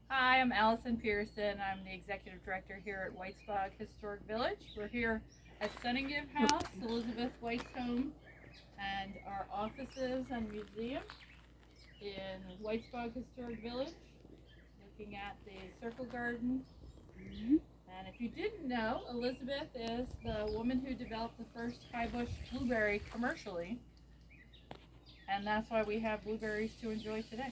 Hi, I'm Allison Pearson. I'm the executive director here at Whitesbog Historic Village. We're here at Suningive House, Elizabeth White's home, and our offices and museum in Whitesbog Historic Village, looking at the Circle Garden. And if you didn't know, Elizabeth is the woman who developed the first high bush blueberry commercially, and that's why we have blueberries to enjoy today.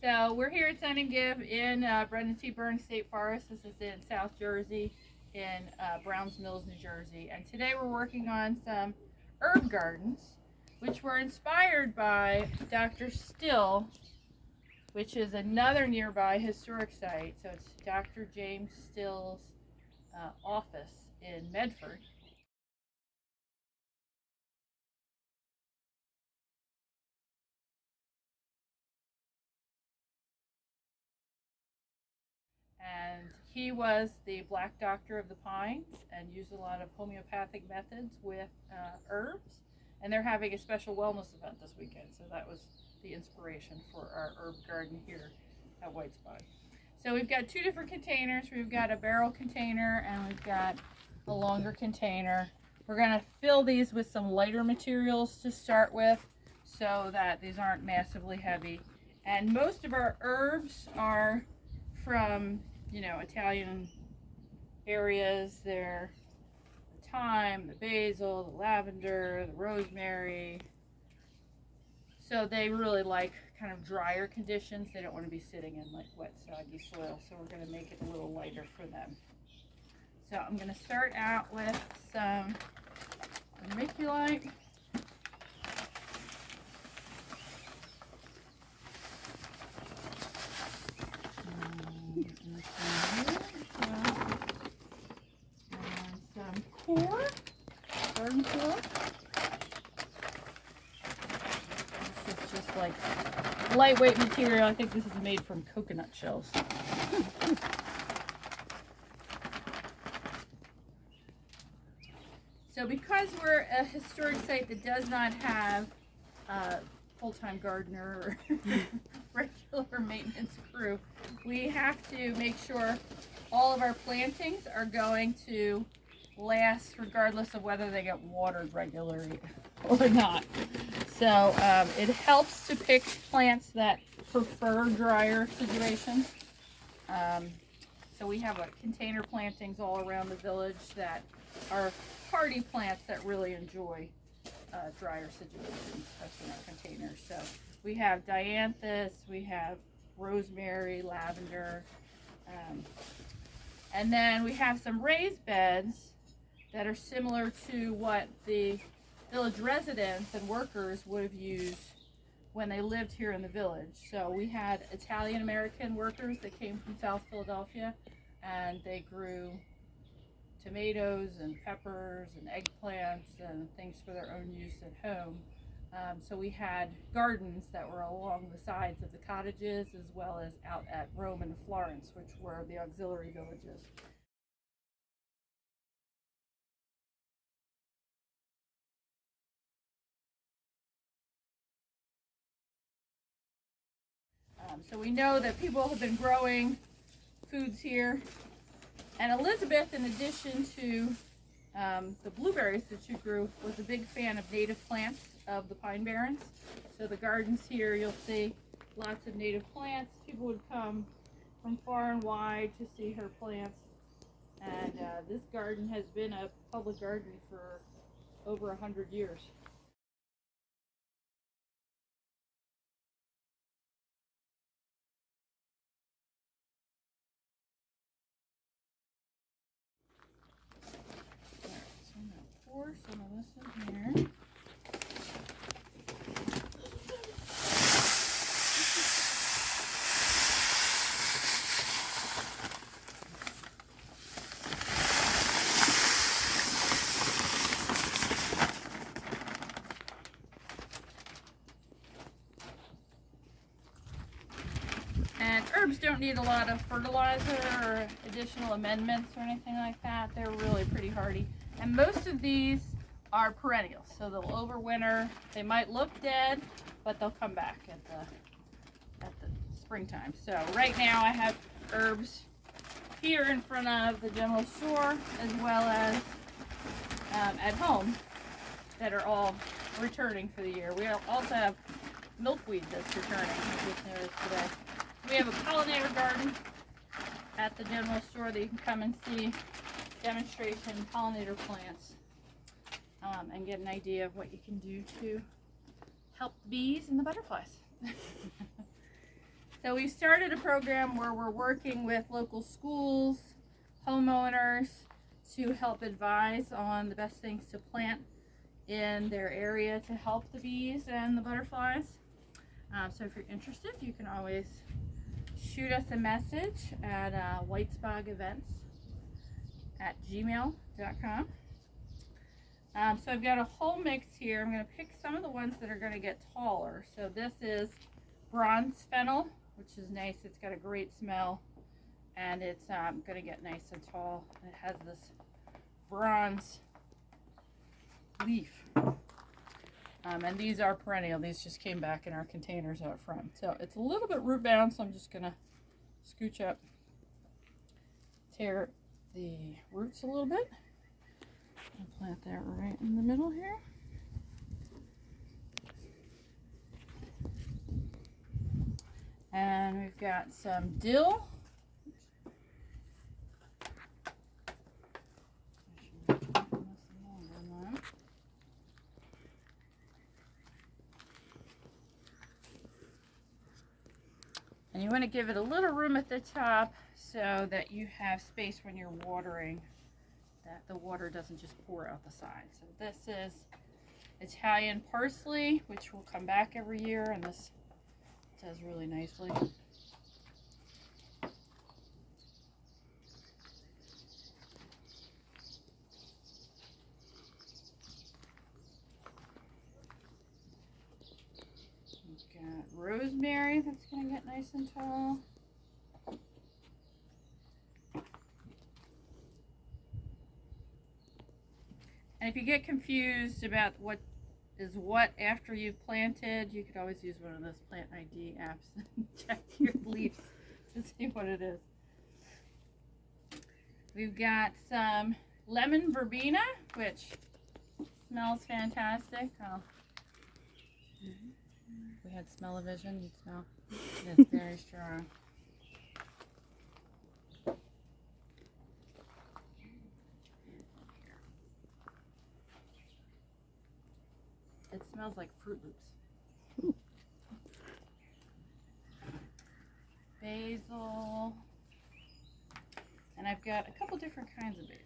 So we're here at Suningive in Brendan T. Burns State Forest. This is in South Jersey, in Browns Mills, New Jersey. And today we're working on some herb gardens, which were inspired by Dr. Still, which is another nearby historic site. So it's Dr. James Still's office in Medford. And he was the black doctor of the pines and used a lot of homeopathic methods with herbs. And they're having a special wellness event this weekend, so that was the inspiration for our herb garden here at Whitesbog. So we've got two different containers. We've got a barrel container and we've got a longer container. We're going to fill these with some lighter materials to start with so that these aren't massively heavy. And most of our herbs are from, Italian areas. They're the thyme, the basil, the lavender, the rosemary. So they really like kind of drier conditions. They don't want to be sitting in like wet, soggy soil. So we're going to make it a little lighter for them. So I'm going to start out with some vermiculite. And some core, garden core. This is just like lightweight material. I think this is made from coconut shells. So because we're a historic site that does not have a full-time gardener or regular maintenance crew, we have to make sure all of our plantings are going to last regardless of whether they get watered regularly or not. So it helps to pick plants that prefer drier situations. So we have container plantings all around the village that are hardy plants that really enjoy drier situations, especially in our containers. So we have dianthus, we have rosemary, lavender, and then we have some raised beds that are similar to what the village residents and workers would have used when they lived here in the village. So we had Italian American workers that came from South Philadelphia, and they grew tomatoes and peppers and eggplants and things for their own use at home. So we had gardens that were along the sides of the cottages as well as out at Rome and Florence, which were the auxiliary villages. So we know that people have been growing foods here. And Elizabeth, in addition to the blueberries that she grew, was a big fan of native plants of the pine barrens. So the gardens here, you'll see lots of native plants. People would come from far and wide to see her plants. And this garden has been a public garden for over 100 years. So I'm going to pour some of this in here. And herbs don't need a lot of fertilizer or additional amendments or anything like that. They're really pretty hardy. And most of these are perennials, so they'll overwinter. They might look dead, but they'll come back at the springtime. So right now I have herbs here in front of the general store, as well as at home, that are all returning for the year. We also have milkweed that's returning. I just noticed today. We have a pollinator garden at the general store that you can come and see demonstration pollinator plants and get an idea of what you can do to help the bees and the butterflies. So we started a program where we're working with local schools, homeowners, to help advise on the best things to plant in their area to help the bees and the butterflies. So if you're interested, you can always shoot us a message at whitesbogevents@gmail.com. So I've got a whole mix here. I'm going to pick some of the ones that are going to get taller. So this is bronze fennel, which is nice. It's got a great smell, and it's going to get nice and tall. It has this bronze leaf. And these are perennial. These just came back in our containers out front. So it's a little bit root bound, so I'm just going to scooch up, tear the roots a little bit, and plant that right in the middle here. And we've got some dill. And you want to give it a little room at the top so that you have space when you're watering, that the water doesn't just pour out the side. So this is Italian parsley, which will come back every year, and this does really nicely. We've got rosemary that's going to get nice and tall. And if you get confused about what is what after you've planted, you could always use one of those plant ID apps and check your leaves to see what it is. We've got some lemon verbena, which smells fantastic. Oh. We had smell-o-vision. You'd smell. It's very strong. It smells like Fruit Loops. Basil. And I've got a couple different kinds of basil.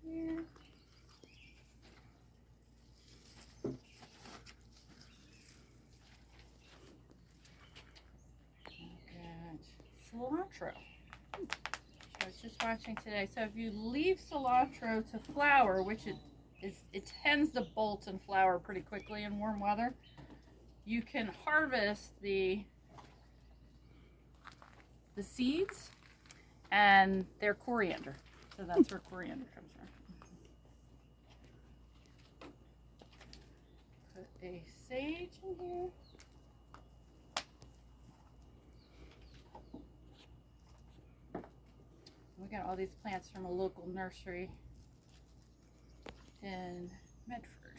Here. I've got cilantro. I was just watching today. So if you leave cilantro to flower, which it tends to bolt and flower pretty quickly in warm weather, you can harvest the seeds, and they're coriander. So that's where coriander comes from. Put a sage in here. We got all these plants from a local nursery in Medford.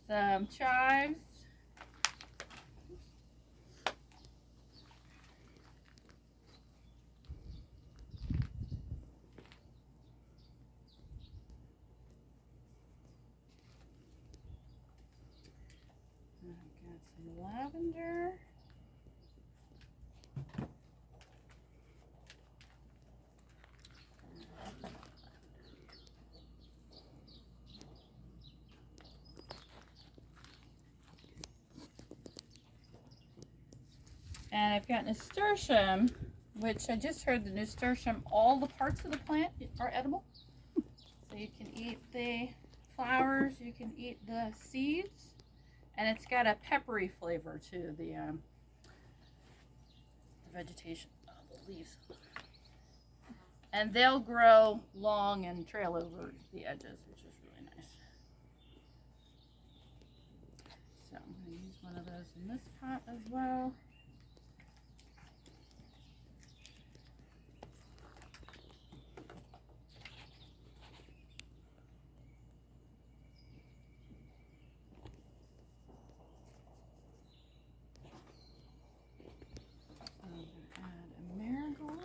Some chives. Got some lavender. And I've got nasturtium, which I just heard the nasturtium, all the parts of the plant are edible. So you can eat the flowers, you can eat the seeds, and it's got a peppery flavor to the vegetation, the leaves. And they'll grow long and trail over the edges, which is really nice. So I'm going to use one of those in this pot as well. I'm going to add a marigold.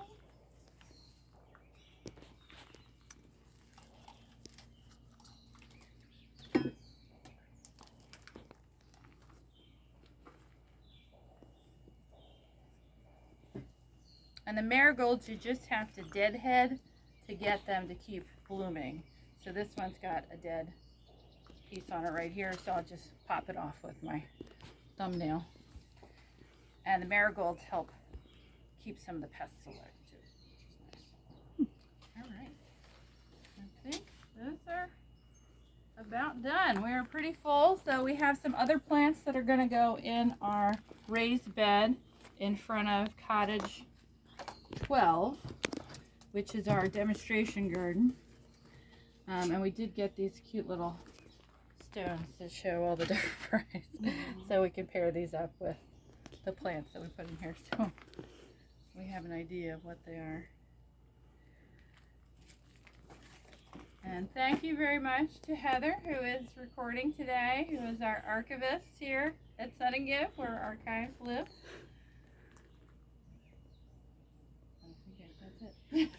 And the marigolds, you just have to deadhead to get them to keep blooming. So this one's got a dead piece on it right here, so I'll just pop it off with my thumbnail. And the marigolds help keep some of the pests away too, which is nice. All right, I think those are about done. We are pretty full, so we have some other plants that are going to go in our raised bed in front of cottage 12, which is our demonstration garden. And we did get these cute little stones to show all the different varieties. So we can pair these up with the plants that we put in here, so we have an idea of what they are. And thank you very much to Heather, who is recording today, who is our archivist here at Suningive, where our archives live. Okay, that's it.